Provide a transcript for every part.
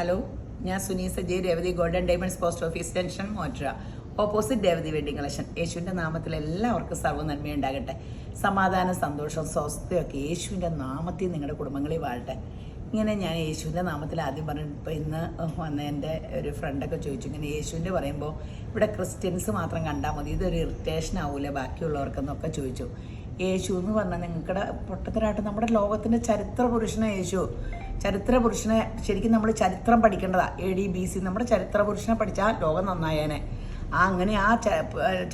Hello, ഞാൻ Suneesa J, Revathi golden diamonds post office ടെൻഷൻ മോറ്ററ, ഓപ്പോസിറ്റ് രേവതി വെഡിങ് കളക്ഷൻ. യേശുവിൻ്റെ നാമത്തിൽ എല്ലാവർക്കും സർവ്വ നന്മയുണ്ടാകട്ടെ. സമാധാനം, സന്തോഷം, സ്വസ്ഥയൊക്കെ യേശുവിൻ്റെ നാമത്തിൽ നിങ്ങളുടെ കുടുംബങ്ങളിൽ വാഴട്ടെ. ഇങ്ങനെ ഞാൻ യേശുവിൻ്റെ നാമത്തിൽ ആദ്യം പറഞ്ഞു. ഇപ്പോൾ ഇന്ന് വന്ന എൻ്റെ ഒരു ഫ്രണ്ടൊക്കെ ചോദിച്ചു, ഇങ്ങനെ യേശുവിൻ്റെ പറയുമ്പോൾ ഇവിടെ ക്രിസ്ത്യൻസ് മാത്രം കണ്ടാൽ മതി, ഇതൊരു ഇറിറ്റേഷൻ ആവൂലേ ബാക്കിയുള്ളവർക്കെന്നൊക്കെ ചോദിച്ചു. യേശു എന്ന് പറഞ്ഞാൽ നിങ്ങളുടെ പൊട്ടത്തരായിട്ട് നമ്മുടെ ലോകത്തിൻ്റെ ചരിത്ര പുരുഷനെ യേശു. ചരിത്ര പുരുഷനെ ശരിക്കും നമ്മൾ ചരിത്രം പഠിക്കേണ്ടതാണ്. AD BC നമ്മുടെ ചരിത്ര പുരുഷനെ പഠിച്ചാൽ ലോകം നന്നായേനെ. അങ്ങനെ ആ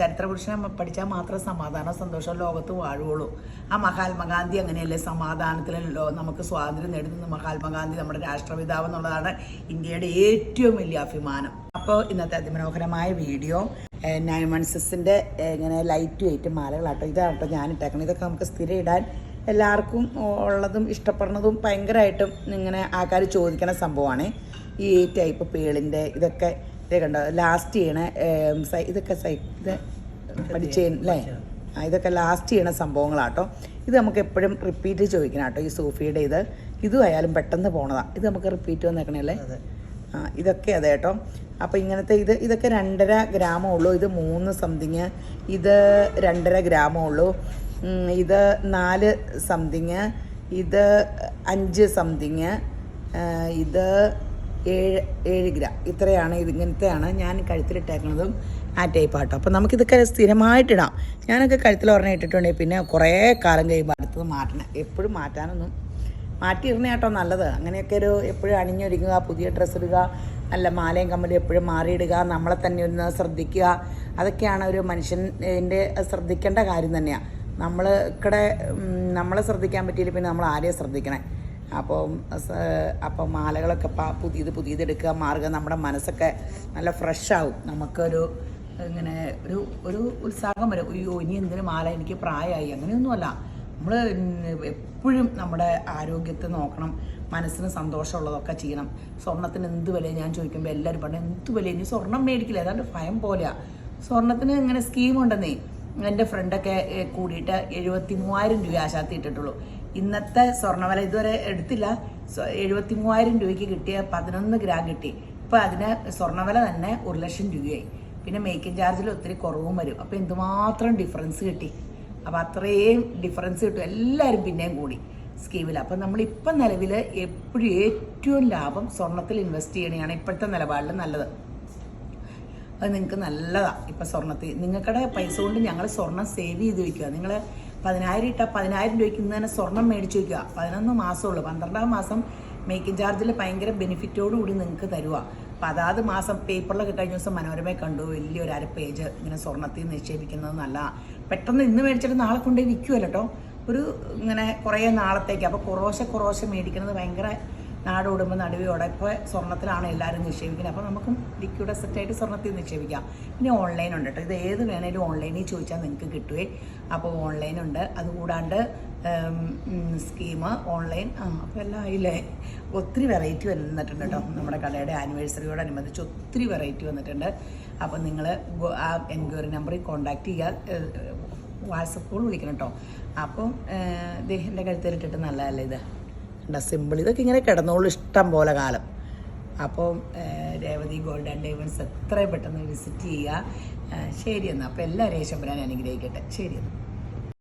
ചരിത്ര പുരുഷനെ പഠിച്ചാൽ മാത്രമേ സമാധാനം, സന്തോഷം ലോകത്ത് വാഴുകയുള്ളൂ. ആ മഹാത്മാഗാന്ധി അങ്ങനെയല്ലേ, സമാധാനത്തിലല്ലോ നമുക്ക് സ്വാതന്ത്ര്യം നേടുന്നത്. മഹാത്മാഗാന്ധി നമ്മുടെ രാഷ്ട്രപിതാവ് എന്നുള്ളതാണ് ഇന്ത്യയുടെ ഏറ്റവും വലിയ അഭിമാനം. അപ്പോൾ ഇന്നത്തെ അതിമനോഹരമായ വീഡിയോ 9 months ഇങ്ങനെ ലൈറ്റ് വെയിറ്റ് മാലകളാട്ടോ. ഇതാട്ടോ ഞാൻ ഇട്ടേക്കണം. ഇതൊക്കെ നമുക്ക് സ്ഥിരം ഇടാൻ എല്ലാവർക്കും ഉള്ളതും ഇഷ്ടപ്പെടുന്നതും ഭയങ്കരമായിട്ടും ഇങ്ങനെ ആൾക്കാർ ചോദിക്കണ സംഭവമാണ്. ഈ ടൈപ്പ് പേളിൻ്റെ ഇതൊക്കെ കണ്ടോ, ലാസ്റ്റ് ചെയ്യണ ഇതൊക്കെ ഇത് പഠിച്ചേൻ അല്ലേ, ഇതൊക്കെ ലാസ്റ്റ് ചെയ്യണ സംഭവങ്ങളാട്ടോ. ഇത് നമുക്ക് എപ്പോഴും റിപ്പീറ്റ് ചോദിക്കണം കേട്ടോ. ഈ സൂഫിയുടെ ഇതും ആയാലും പെട്ടെന്ന് പോണതാണ്. ഇത് നമുക്ക് റിപ്പീറ്റ് വന്നേക്കണല്ലേ. ഇതൊക്കെ അതെ കേട്ടോ. അപ്പോൾ ഇങ്ങനത്തെ ഇതൊക്കെ 2.5 ഗ്രാമേ ഉള്ളൂ. ഇത് 3 സംതിങ്, ഇത് 2.5 ഗ്രാമേ ഉള്ളൂ, ഇത് 4 സംതിങ്, ഇത് 5 സംതിങ്, ഇത് 7 ഗ്രാം. ഇത്രയാണ് ഇങ്ങനത്തെയാണ് ഞാൻ കഴുത്തിലിട്ടേക്കുന്നതും ആ ടൈപ്പാട്ടോ. അപ്പോൾ നമുക്കിതൊക്കെ സ്ഥിരമായിട്ടിടാം. ഞാനൊക്കെ കഴുത്തിൽ ഒരെണ്ണം ഇട്ടിട്ടുണ്ടെങ്കിൽ പിന്നെ കുറേ കാലം കഴിയുമ്പോൾ അടുത്തത് മാറ്റണം. എപ്പോഴും മാറ്റാനൊന്നും മാറ്റിയിടണേ കേട്ടോ നല്ലത്. അങ്ങനെയൊക്കെ ഒരു എപ്പോഴും അണിഞ്ഞൊരുങ്ങുക, പുതിയ ഡ്രസ്സ് ഇടുക, നല്ല മാലയും കമ്മലും എപ്പോഴും മാറിയിടുക, നമ്മളെ തന്നെ ഒന്ന് ശ്രദ്ധിക്കുക. അതൊക്കെയാണ് ഒരു മനുഷ്യൻ്റെ ശ്രദ്ധിക്കേണ്ട കാര്യം തന്നെയാണ്. നമ്മളെ ശ്രദ്ധിക്കാൻ പറ്റിയില്ല പിന്നെ നമ്മൾ ആരെയും ശ്രദ്ധിക്കണേ. അപ്പം മാലകളൊക്കെ പുതിയത് എടുക്കുക, മാറുക. നമ്മുടെ മനസ്സൊക്കെ നല്ല ഫ്രഷാവും. നമുക്കൊരു ഇങ്ങനെ ഒരു ഉത്സാഹം വരും. അയ്യോ ഇനി എന്തിനു മാല, എനിക്ക് പ്രായമായി, അങ്ങനെയൊന്നുമല്ല. നമ്മൾ എപ്പോഴും നമ്മുടെ ആരോഗ്യത്തെ നോക്കണം, മനസ്സിന് സന്തോഷമുള്ളതൊക്കെ ചെയ്യണം. സ്വർണ്ണത്തിന് എന്ത് വില ഞാൻ ചോദിക്കുമ്പോൾ എല്ലാവരും പറഞ്ഞു എന്ത് വില, ഇനി സ്വർണ്ണം മേടിക്കില്ല, ഏതാണ്ട് ഭയം പോലെയാണ്. സ്വർണ്ണത്തിന് ഇങ്ങനെ സ്കീമുണ്ടെന്നേ. എൻ്റെ ഫ്രണ്ടൊക്കെ കൂടിയിട്ട് 73,000 രൂപ ആശാത്തി ഇട്ടിട്ടുള്ളൂ. ഇന്നത്തെ സ്വർണ്ണവില ഇതുവരെ എടുത്തില്ല. 73,000 രൂപയ്ക്ക് കിട്ടിയ 11 ഗ്രാം കിട്ടി. ഇപ്പോൾ അതിന് സ്വർണ്ണവില തന്നെ 1,00,000 രൂപയായി. പിന്നെ മേക്കിംഗ് ചാർജിൽ ഒത്തിരി കുറവും വരും. അപ്പോൾ എന്തുമാത്രം ഡിഫറൻസ് കിട്ടി. അപ്പോൾ അത്രയും ഡിഫറൻസ് കിട്ടും. എല്ലാവരും പിന്നെയും കൂടി സ്കീമിൽ. അപ്പം നമ്മളിപ്പം നിലവിൽ എപ്പോഴും ഏറ്റവും ലാഭം സ്വർണ്ണത്തിൽ ഇൻവെസ്റ്റ് ചെയ്യണമെയാണ് ഇപ്പോഴത്തെ നിലപാടിൽ നല്ലത്. അത് നിങ്ങൾക്ക് നല്ലതാണ്. ഇപ്പം സ്വർണ്ണത്തിൽ നിങ്ങൾക്കടെ പൈസ കൊണ്ട് ഞങ്ങൾ സ്വർണ്ണം സേവ് ചെയ്ത് വയ്ക്കുക. നിങ്ങൾ 10,000 ഇട്ടാൽ 10,000 രൂപയ്ക്ക് ഇന്ന് തന്നെ സ്വർണ്ണം മേടിച്ച് വയ്ക്കുക. 11 മാസമുള്ളൂ. 12ാം മാസം മേക്കിംഗ് ചാർജിൽ ഭയങ്കര ബെനിഫിറ്റോടുകൂടി നിങ്ങൾക്ക് തരുക. അപ്പോൾ അതാത് മാസം പേപ്പറിലൊക്കെ കഴിഞ്ഞ ദിവസം മനോരമയിൽ കണ്ടു, വലിയൊരു 1/2 പേജ് ഇങ്ങനെ സ്വർണ്ണത്തിൽ നിക്ഷേപിക്കുന്നത് നല്ല. പെട്ടെന്ന് ഇന്ന് മേടിച്ചിട്ട് നാളെ കൊണ്ടുപോയി വിൽക്കുമല്ലോ കേട്ടോ. ഒരു ഇങ്ങനെ കുറേ നാളത്തേക്ക്. അപ്പോൾ കുറേശ്ശെ മേടിക്കുന്നത് ഭയങ്കര നാടോടുമ്പോൾ നടുവയോടെ. ഇപ്പോൾ സ്വർണ്ണത്തിലാണ് എല്ലാവരും നിക്ഷേപിക്കുന്നത്. അപ്പോൾ നമുക്കും ലിക്വിഡ് അസറ്റായിട്ട് സ്വർണ്ണത്തിൽ നിക്ഷേപിക്കാം. പിന്നെ ഓൺലൈൻ ഉണ്ട് കേട്ടോ. ഇത് ഏത് വേണേലും ഓൺലൈനിൽ ചോദിച്ചാൽ നിങ്ങൾക്ക് കിട്ടുവേ. അപ്പോൾ ഓൺലൈനുണ്ട്. അതുകൂടാണ്ട് സ്കീം ഓൺലൈൻ. അപ്പോൾ എല്ലാം ആയില്ലേ. ഒത്തിരി വെറൈറ്റി വന്നിട്ടുണ്ട് കേട്ടോ. നമ്മുടെ കടയുടെ ആനിവേഴ്സറിയോടനുബന്ധിച്ച് ഒത്തിരി വെറൈറ്റി വന്നിട്ടുണ്ട്. അപ്പോൾ നിങ്ങൾ ആ എൻക്വയറി നമ്പറിൽ കോൺടാക്റ്റ് ചെയ്യുക, വാട്സപ്പ് കോൾ വിളിക്കണം കേട്ടോ. അപ്പം എൻ്റെ കഴുത്തിലിട്ടിട്ട് നല്ലതല്ലേ ഇത് സിമ്പിൾ. ഇതൊക്കെ ഇങ്ങനെ കിടന്നോളൂ ഇഷ്ടം പോലെ കാലം. അപ്പം രേവതി ഗോൾഡൻ ഡയമണ്ട്സ് എത്രയും പെട്ടെന്ന് വിസിറ്റ് ചെയ്യുക. ശരി എന്നാൽ. അപ്പോൾ എല്ലാവരെയും ശമ്പരാൻ അനുഗ്രഹിക്കട്ടെ. ശരി എന്നാൽ.